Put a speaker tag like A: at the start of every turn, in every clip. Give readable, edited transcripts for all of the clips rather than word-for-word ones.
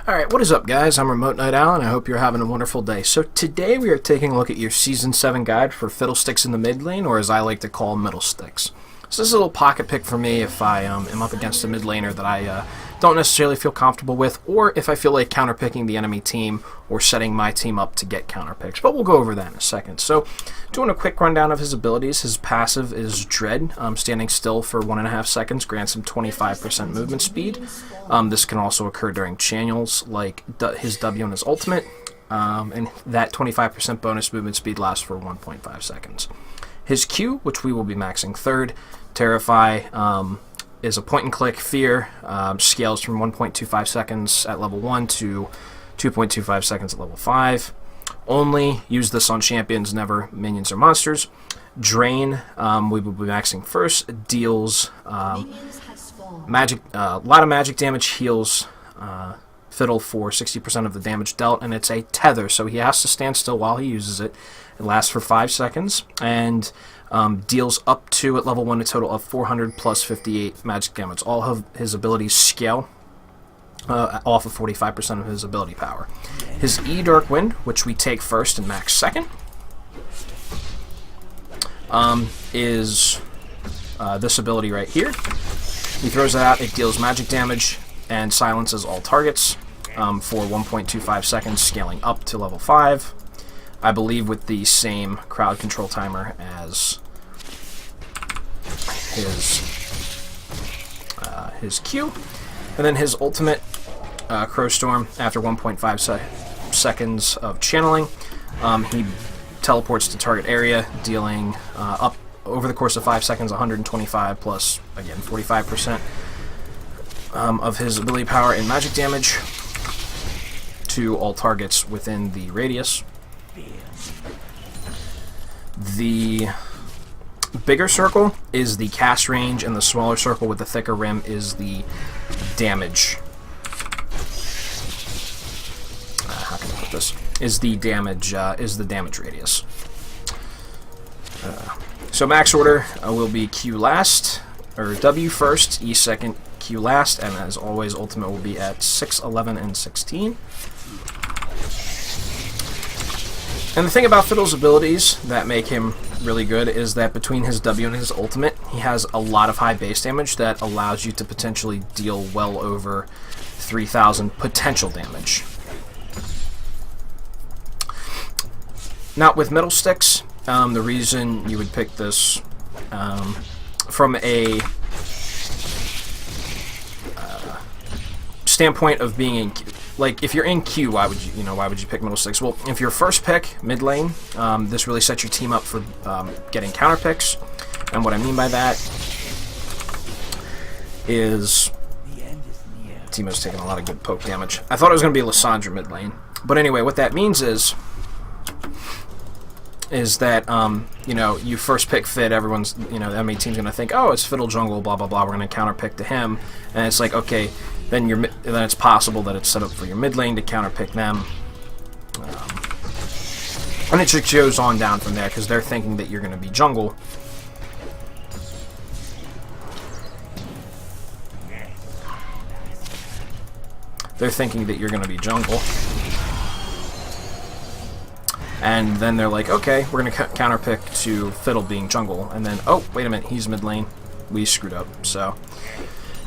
A: Alright, what is up guys? I'm Remote Night Owl and I hope you're having a wonderful day. So today we are taking a look at your Season 7 guide for Fiddlesticks in the mid lane, or as I like to call Middlesticks. So this is a little pocket pick for me if I am up against a mid laner that I don't necessarily feel comfortable with, or if I feel like counterpicking the enemy team or setting my team up to get counterpicks. But we'll go over that in a second. So doing a quick rundown of his abilities, his passive is Dread. Standing still for 1.5 seconds grants him 25% movement speed. This can also occur during channels like his W and his ultimate, and that 25% bonus movement speed lasts for 1.5 seconds. His Q, which we will be maxing third, Terrify, is a point-and-click fear, scales from 1.25 seconds at level 1 to 2.25 seconds at level 5. Only use this on champions, never minions or monsters. Drain, we will be maxing first, deals magic, a lot of magic damage, heals Fiddle for 60% of the damage dealt, and it's a tether, so he has to stand still while he uses it. It lasts for 5 seconds, and deals up to, at level 1, a total of 400 plus 58 magic damage. All of his abilities scale off of 45% of his ability power. His E, Dark Wind, which we take first and max second, is this ability right here. He throws it out, it deals magic damage and silences all targets for 1.25 seconds, scaling up to level 5. I believe with the same crowd control timer as his Q. And then his ultimate, Crow Storm, after 1.5 seconds of channeling, he teleports to target area, dealing up over the course of 5 seconds 125 plus, again, 45% of his ability power and magic damage to all targets within the radius. The bigger circle is the cast range, and the smaller circle with the thicker rim is the damage. How can I put this? Is the damage radius. So max order will be Q last, or W first, E second, Q last, and as always, ultimate will be at 6, 11, and 16. And the thing about Fiddle's abilities that make him really good is that between his W and his ultimate, he has a lot of high base damage that allows you to potentially deal well over 3,000 potential damage. Now with Middlesticks, the reason you would pick this from a standpoint of being in, like, if you're in Q, why would you pick Middlesticks? Well, if you're first pick mid lane, this really sets your team up for getting counter picks. And what I mean by that is Teemo's taking a lot of good poke damage. I thought it was going to be Lissandra mid lane, but anyway, what that means is that you first pick Fid, everyone's, the enemy team's gonna think, oh, it's Fiddle jungle, blah blah blah, we're gonna counter pick to him, and it's like, okay, then it's possible that it's set up for your mid lane to counter pick them, and it just goes on down from there because they're thinking that you're gonna be jungle. They're thinking that you're gonna be jungle. And then they're like, okay, we're going to counterpick to Fiddle being jungle. And then, oh, wait a minute, he's mid lane. We screwed up. So,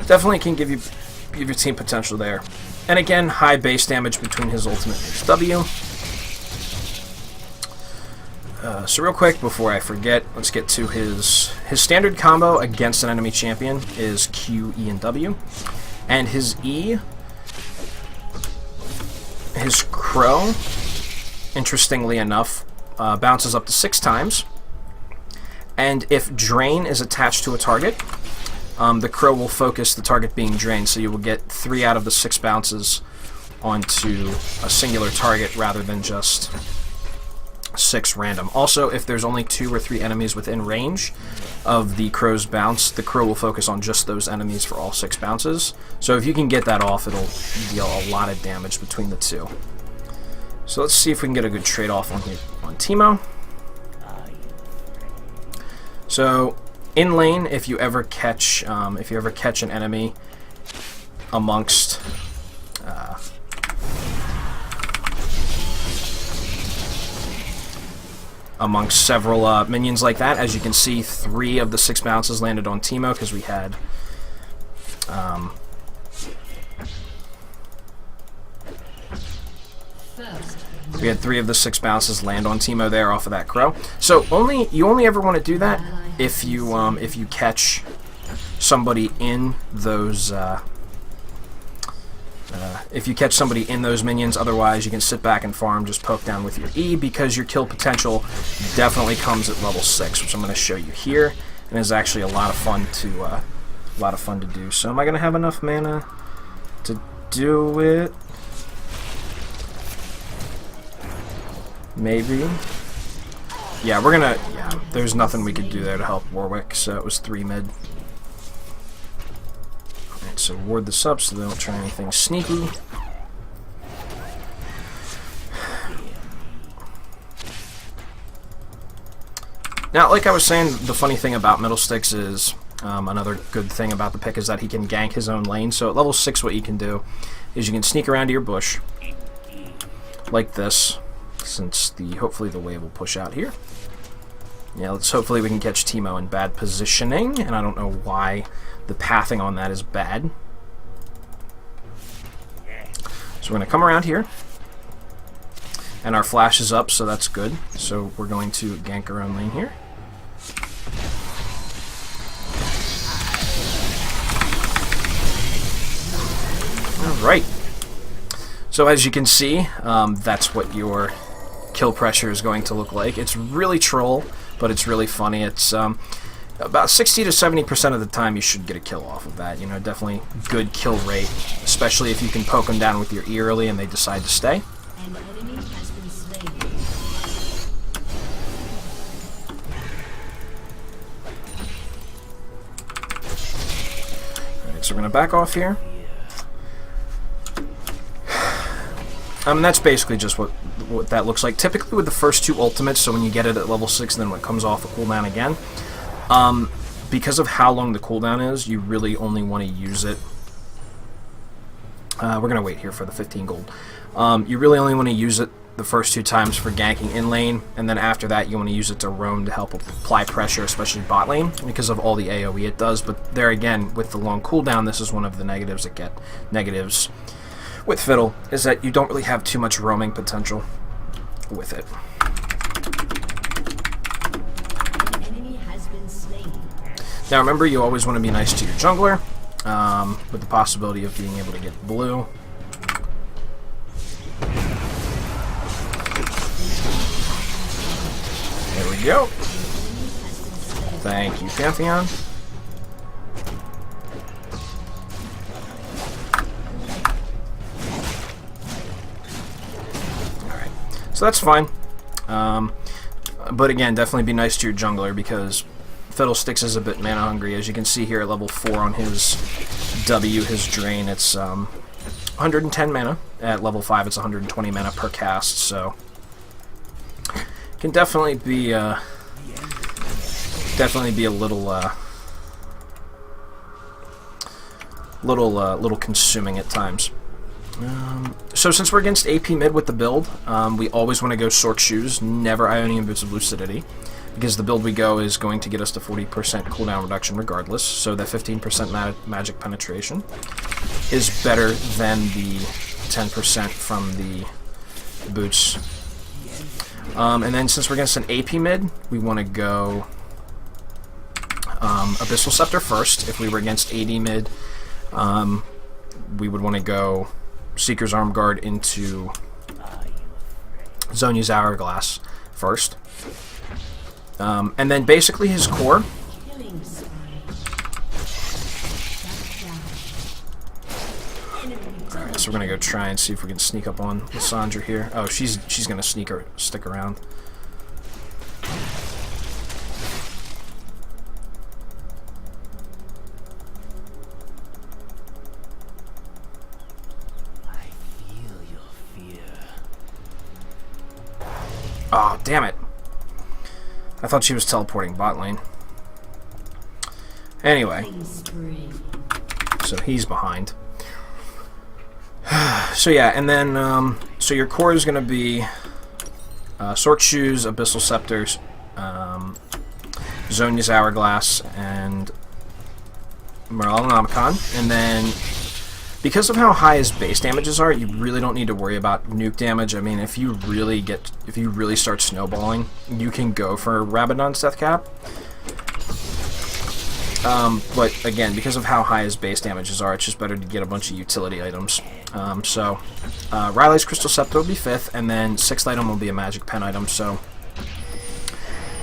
A: definitely can give your team potential there. And again, high base damage between his ultimate and his W. So real quick, before I forget, let's get to his standard combo against an enemy champion is Q, E, and W. And his E, his Crow, interestingly enough, bounces up to 6 times, and if Drain is attached to a target, the Crow will focus the target being drained, so you will get 3 out of the 6 bounces onto a singular target rather than just 6 random. Also, if there's only 2 or 3 enemies within range of the Crow's bounce, the Crow will focus on just those enemies for all 6 bounces. So if you can get that off, it'll deal a lot of damage between the two. So let's see if we can get a good trade-off on Teemo. So in lane, if you ever catch an enemy amongst amongst several minions like that. As you can see, 3 of the 6 bounces landed on Teemo because we had we had 3 of the 6 bounces land on Teemo there off of that crow. So you only ever want to do that if you catch somebody in those minions. Otherwise, you can sit back and farm, just poke down with your E, because your kill potential definitely comes at level 6, which I'm going to show you here, and is actually a lot of fun to do. So, am I going to have enough mana to do it? Maybe. Yeah, we're gonna. Yeah, there's nothing we could do there to help Warwick, so it was 3 mid. Alright, so ward this up so they don't try anything sneaky. Now, like I was saying, the funny thing about Middlesticks is, another good thing about the pick is that he can gank his own lane. So at level 6, what you can do is you can sneak around to your bush, like this, since hopefully the wave will push out here. Yeah, hopefully we can catch Teemo in bad positioning, and I don't know why the pathing on that is bad. So we're going to come around here, and our flash is up, so that's good. So we're going to gank our own lane here. Alright. So as you can see, that's what your kill pressure is going to look like. It's really troll, but it's really funny. It's about 60 to 70% of the time you should get a kill off of that. You know, definitely good kill rate, especially if you can poke them down with your E early and they decide to stay.
B: An enemy has been slain.
A: Alright, so we're going to back off here. That's basically just what that looks like. Typically with the first 2 ultimates, so when you get it at level 6, then when it comes off the cooldown again, because of how long the cooldown is, you really only want to use it. We're going to wait here for the 15 gold. You really only want to use it the first 2 times for ganking in lane, and then after that you want to use it to roam to help apply pressure, especially bot lane, because of all the AoE it does. But there again, with the long cooldown, this is one of the negatives that get negatives with Fiddle, is that you don't really have too much roaming potential with it.
B: An enemy has been slain.
A: Now remember, you always want to be nice to your jungler, with the possibility of being able to get blue. There we go. Thank you, Pantheon. So that's fine, but again, definitely be nice to your jungler, because Fiddlesticks is a bit mana hungry. As you can see here at level 4 on his W, his drain, it's 110 mana. At level 5 it's 120 mana per cast, so can definitely be a little consuming at times. So since we're against AP mid with the build, we always want to go Sorc Shoes, never Ionian Boots of Lucidity, because the build we go is going to get us to 40% cooldown reduction regardless, so that 15% magic penetration is better than the 10% from the boots. And then since we're against an AP mid, we want to go Abyssal Scepter first. If we were against AD mid, we would want to go Seeker's Arm Guard into Zhonya's Hourglass first. And then basically his core. Alright, so we're going to go try and see if we can sneak up on Lissandra here. Oh, she's going to stick around. Oh, damn it. I thought she was teleporting bot lane. Anyway. So he's behind. So yeah, and then, so your core is going to be Sword Shoes, Abyssal Scepters, Zhonya's Hourglass, and Morellonomicon. And then, because of how high his base damages are, you really don't need to worry about nuke damage. I mean, if you really start snowballing, you can go for Rabadon's Death Cap. But again, because of how high his base damages are, it's just better to get a bunch of utility items. Riley's Crystal Scepter will be 5th, and then 6th item will be a Magic Pen item. So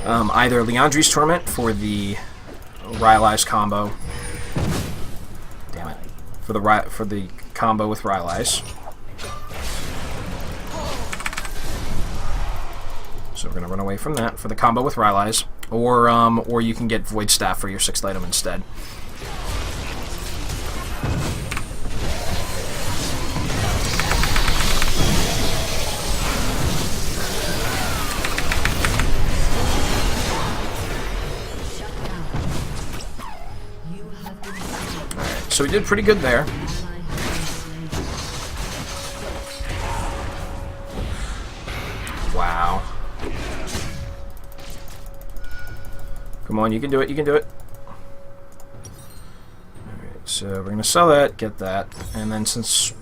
A: either Leandri's Torment for the Riley's combo. Damn it. For the combo with Riley's. So we're going to run away from that for the combo with Riley's. Or you can get Void Staff for your 6th item instead. Alright, so we did pretty good there. Wow. Come on, you can do it, you can do it. Alright, so we're going to sell that, get that, and then since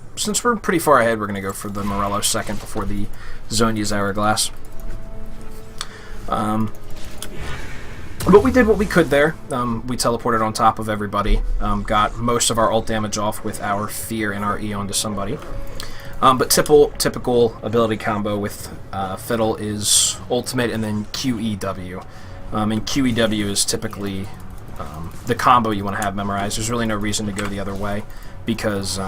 A: we're pretty far ahead, we're going to go for the Morello 2nd before the Zhonya's Hourglass. But we did what we could there. We teleported on top of everybody, got most of our ult damage off with our Fear and our E onto somebody. But typical ability combo with Fiddle is Ultimate and then QEW. And QEW is typically the combo you want to have memorized. There's really no reason to go the other way because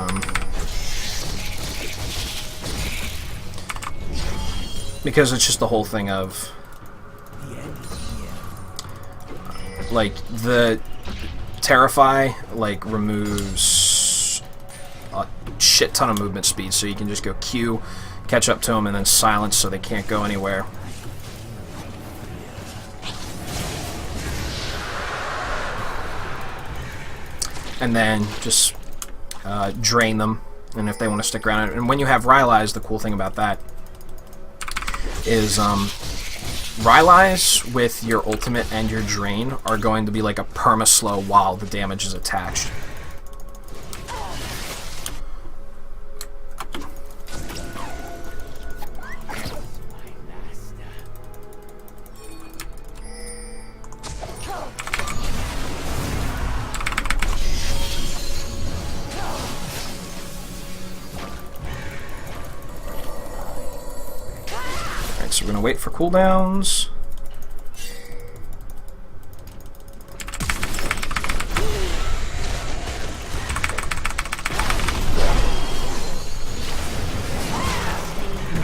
A: it's just the whole thing of like the Terrify removes a shit ton of movement speed, so you can just go Q, catch up to them, and then silence so they can't go anywhere. And then just drain them, and if they want to stick around. And when you have Rylai's, the cool thing about that is Rylai's with your ultimate and your drain are going to be like a perma-slow while the damage is attached. So we're going to wait for cooldowns.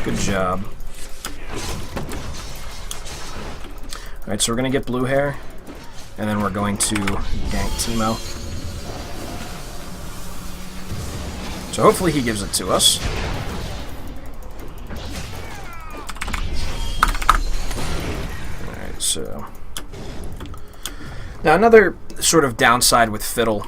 A: Good job. Alright, so we're going to get blue hair, and then we're going to gank Teemo. So hopefully he gives it to us. So now another sort of downside with Fiddle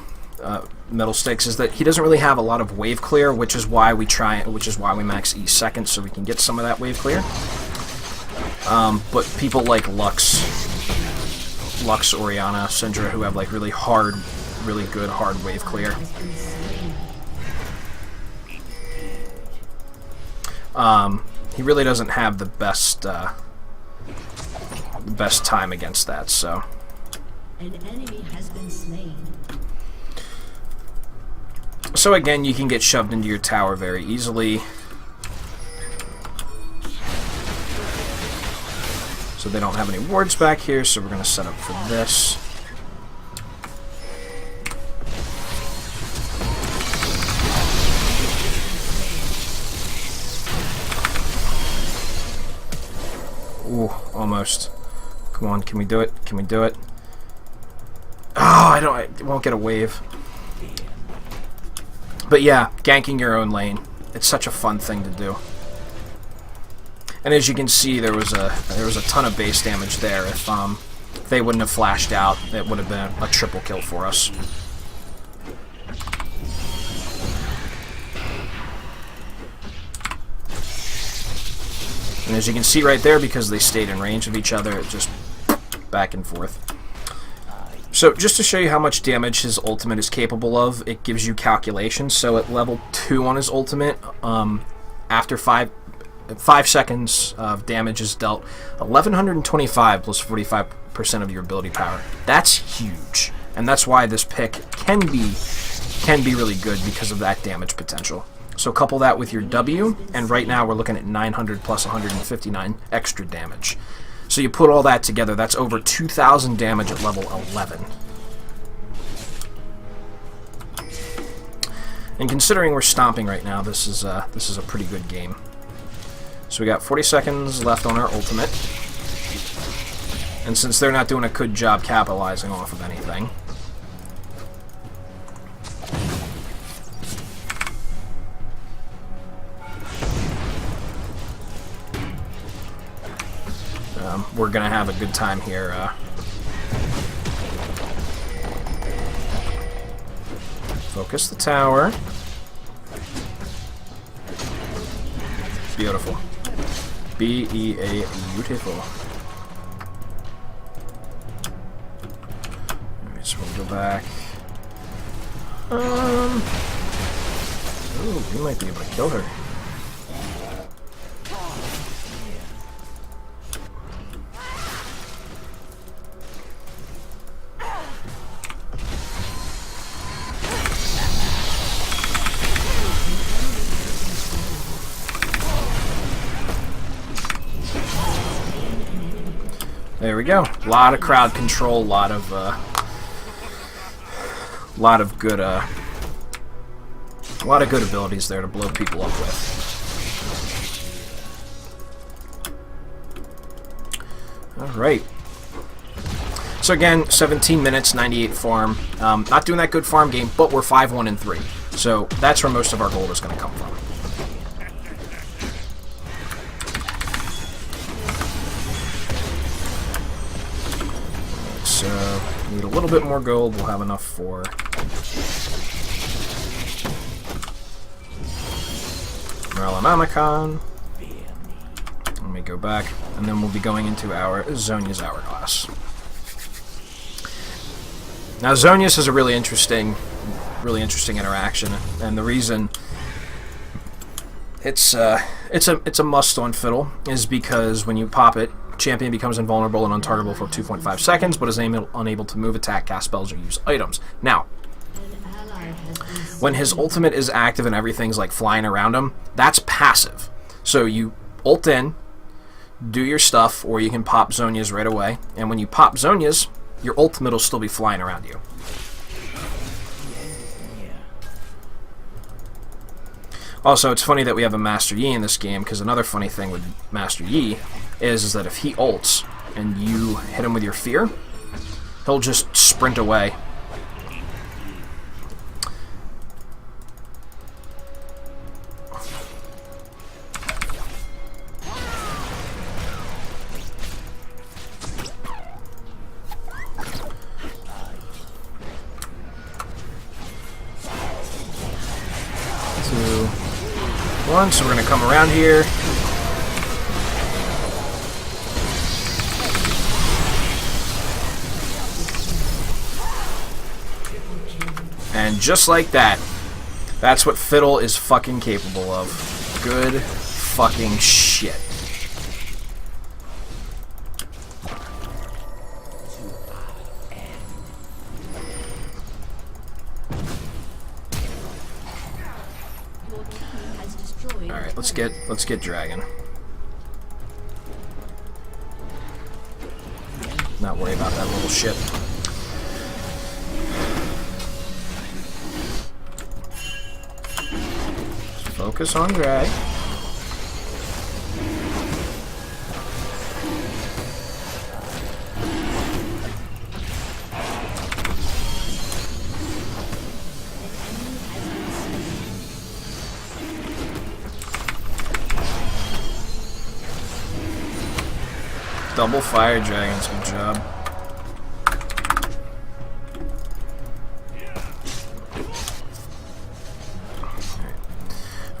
A: Middlesticks is that he doesn't really have a lot of wave clear, which is why we max E 2nd so we can get some of that wave clear. But people like Lux, Oriana, Syndra, who have like really good hard wave clear. He really doesn't have the best time against that, so.
B: An enemy has been slain.
A: So again, you can get shoved into your tower very easily. So they don't have any wards back here, so we're going to set up for this. Ooh, almost. Come on, can we do it? Can we do it? Oh, I won't get a wave. But yeah, ganking your own lane. It's such a fun thing to do. And as you can see, there was a ton of base damage there. If they wouldn't have flashed out, it would have been a triple kill for us. And as you can see right there, because they stayed in range of each other, it just back and forth. So just to show you how much damage his ultimate is capable of, it gives you calculations. So at level 2 on his ultimate, after 5 seconds of damage is dealt, 1125 plus 45% of your ability power. That's huge, and that's why this pick can be really good because of that damage potential. So couple that with your W, and right now we're looking at 900 plus 159 extra damage. So you put all that together, that's over 2,000 damage at level 11. And considering we're stomping right now, this is a pretty good game. So we got 40 seconds left on our ultimate. And since they're not doing a good job capitalizing off of anything, we're going to have a good time here. Focus the tower. Beautiful. B-E-A, beautiful. Alright, so we'll go back. Ooh, we might be able to kill her. There we go. A lot of crowd control, a lot of good abilities there to blow people up with. All right. So again, 17 minutes, 98 farm. Not doing that good farm game, but we're 5-1 and 3. So that's where most of our gold is going to come from. So, need a little bit more gold. We'll have enough for Merlinamicon. Let me go back, and then we'll be going into our Zhonya's hourglass. Now, Zhonya's is a really interesting interaction, and the reason it's a must on Fiddle is because when you pop it, champion becomes invulnerable and untargetable for 2.5 seconds, but is unable to move, attack, cast spells, or use items. Now, when his ultimate is active and everything's like flying around him, that's passive. So you ult in, do your stuff, or you can pop Zhonya's right away. And when you pop Zhonya's, your ultimate will still be flying around you. Also, it's funny that we have a Master Yi in this game, because another funny thing with Master Yi is that if he ults and you hit him with your fear, he'll just sprint away. So we're going to come around here. And just like that, that's what Fiddle is fucking capable of. Good fucking shit. Alright, let's get Dragon. Not worry about that little shit. Focus on Drag. Double fire dragons, good job.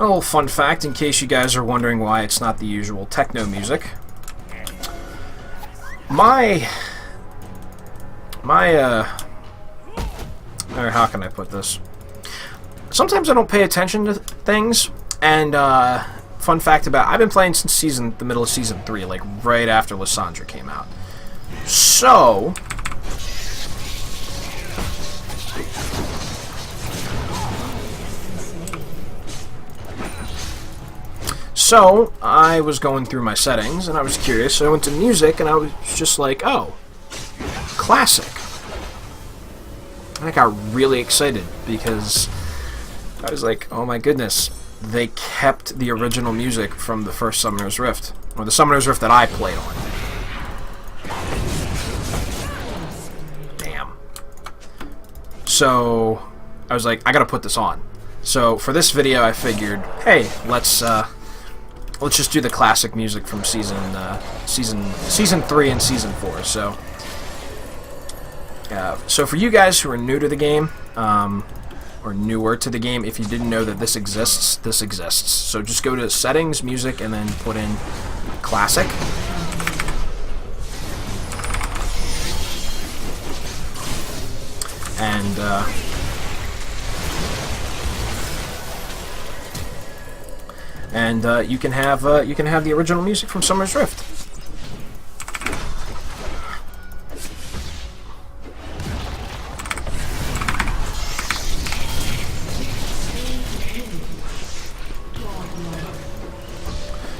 A: A little fun fact, in case you guys are wondering why it's not the usual techno music. Or how can I put this? Sometimes I don't pay attention to things, and fun fact about, I've been playing since the middle of Season 3, like right after Lysandra came out. So I was going through my settings, and I was curious, so I went to music, and I was just like, oh, classic. And I got really excited, because I was like, oh my goodness, they kept the original music from the first Summoner's Rift, or the Summoner's Rift that I played on. Damn. So I was like, I gotta put this on. So for this video, I figured, hey, let's just do the classic music from season 3 and season 4. So for you guys who are new to the game, or newer to the game, if you didn't know that this exists, this exists. So just go to settings, music, and then put in classic. And you can have the original music from Summoner's Rift.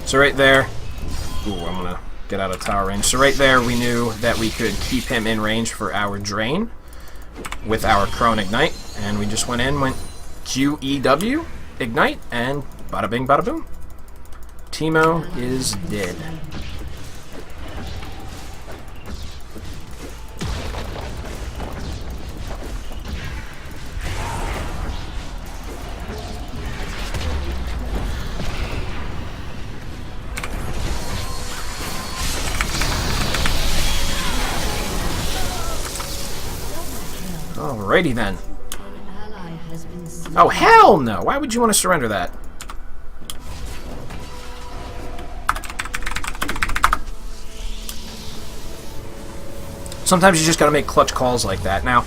A: So right there, ooh, I'm gonna get out of tower range. So right there, we knew that we could keep him in range for our drain with our Crone Ignite, and we just went QEW Ignite, and bada bing, bada boom. Teemo is dead. Alrighty then. Oh, hell no! Why would you want to surrender that? Sometimes you just gotta make clutch calls like that. Now,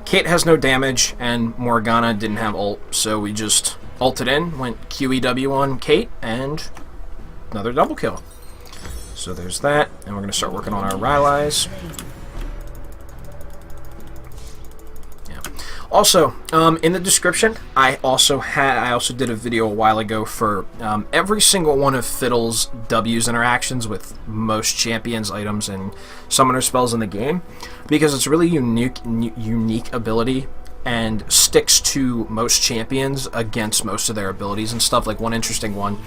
A: Kate has no damage, and Morgana didn't have ult, so we just ulted in, went QEW on Kate, and another double kill. So there's that, and we're gonna start working on our Rylai's. Also, in the description, I also did a video a while ago for every single one of Fiddle's W's interactions with most champions, items, and summoner spells in the game, because it's a really unique ability and sticks to most champions against most of their abilities and stuff. Like, one interesting one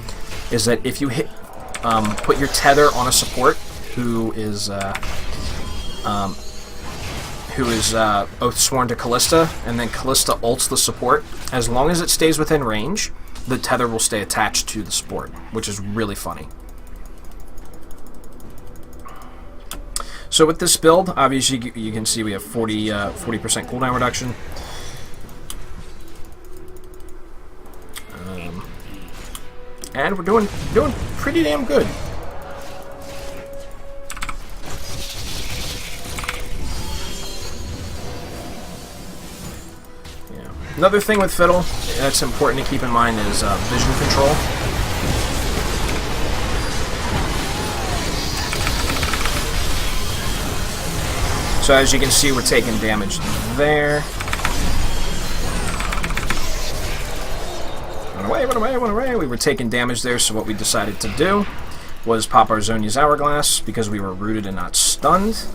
A: is that if you put your tether on a support who is Oath Sworn to Callista, and then Callista ults the support, as long as it stays within range, the tether will stay attached to the support, which is really funny. So with this build, obviously you can see we have 40% cooldown reduction. And we're doing pretty damn good. Another thing with Fiddle that's important to keep in mind is vision control. So as you can see, we're taking damage there. Run away. We were taking damage there, so what we decided to do was pop our Zhonya's hourglass because we were rooted and not stunned.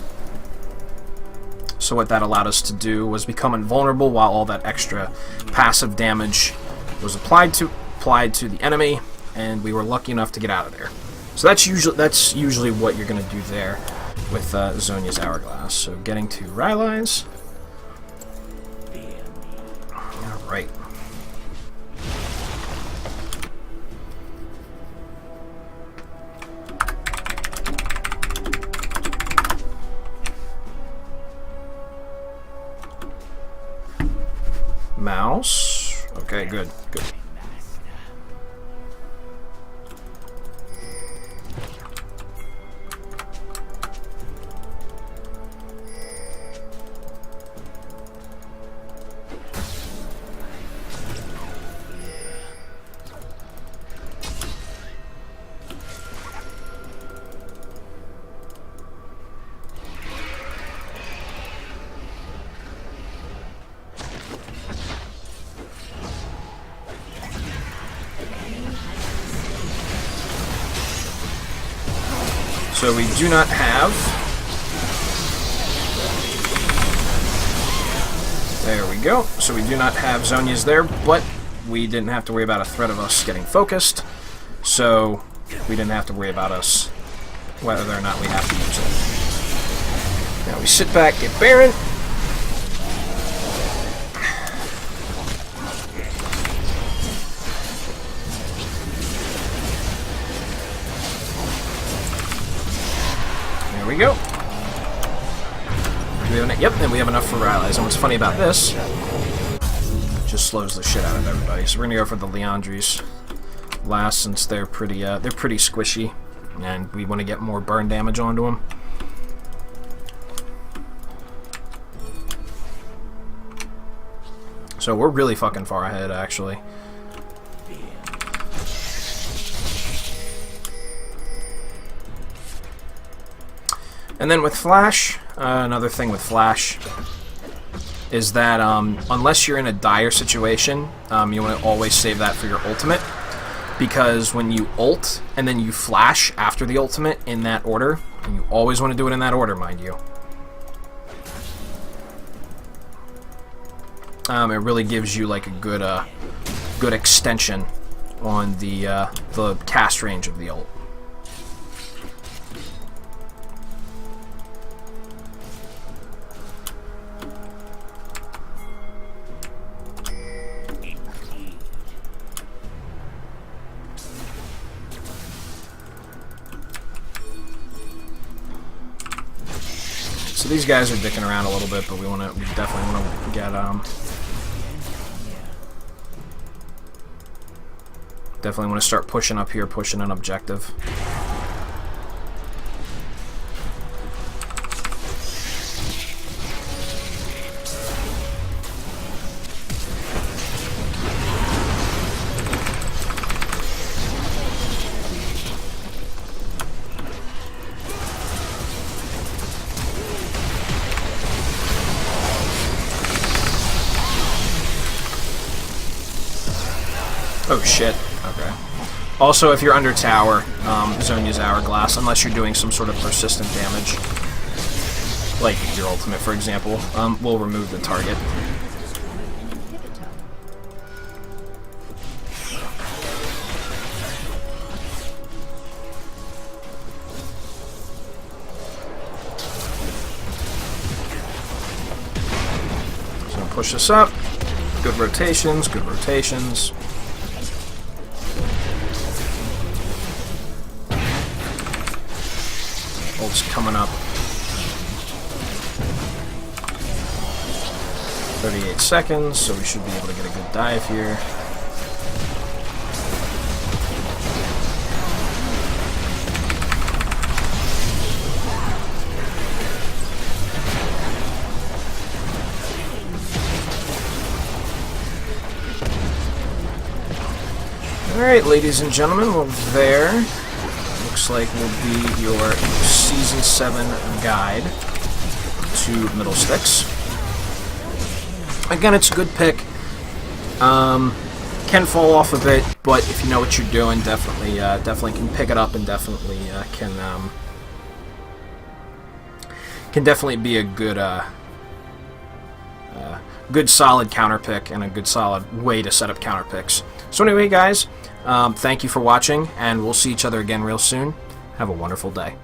A: So what that allowed us to do was become invulnerable while all that extra passive damage was applied to the enemy, and we were lucky enough to get out of there. So that's usually what you're going to do there with Zhonya's hourglass. So getting to Rylai's. All right. Mouse. Okay, good. So we do not have... There we go. So we do not have Zhonya's there, but we didn't have to worry about a threat of us getting focused. So we didn't have to worry about us whether or not we have to use it. Now we sit back, get Baron. There we go. Do we have enough? Yep, and we have enough for allies. And what's funny about this, just slows the shit out of everybody. So we're gonna go for the Leandries last, since they're pretty squishy, and we want to get more burn damage onto them. So we're really fucking far ahead, actually. And then with Flash, another thing with Flash is that unless you're in a dire situation, you want to always save that for your ultimate, because when you ult and then you flash after the ultimate in that order, and you always want to do it in that order, mind you, it really gives you like a good extension on the cast range of the ult. So these guys are dicking around a little bit, but we definitely want to get definitely want to start pushing up here, pushing an objective. Oh shit, okay. Also, if you're under tower, Zhonya's hourglass, unless you're doing some sort of persistent damage, like your ultimate, for example, will remove the target. So push this up. Good rotations, good rotations. Ult's coming up. 38 seconds, so we should be able to get a good dive here. Alright, ladies and gentlemen, well, there looks like will be your Season 7 guide to Middlesticks. Again, it's a good pick. Can fall off a bit, but if you know what you're doing, definitely can pick it up, and definitely can definitely be a good solid counter pick, and a good solid way to set up counter picks. So anyway, guys, thank you for watching, and we'll see each other again real soon. Have a wonderful day.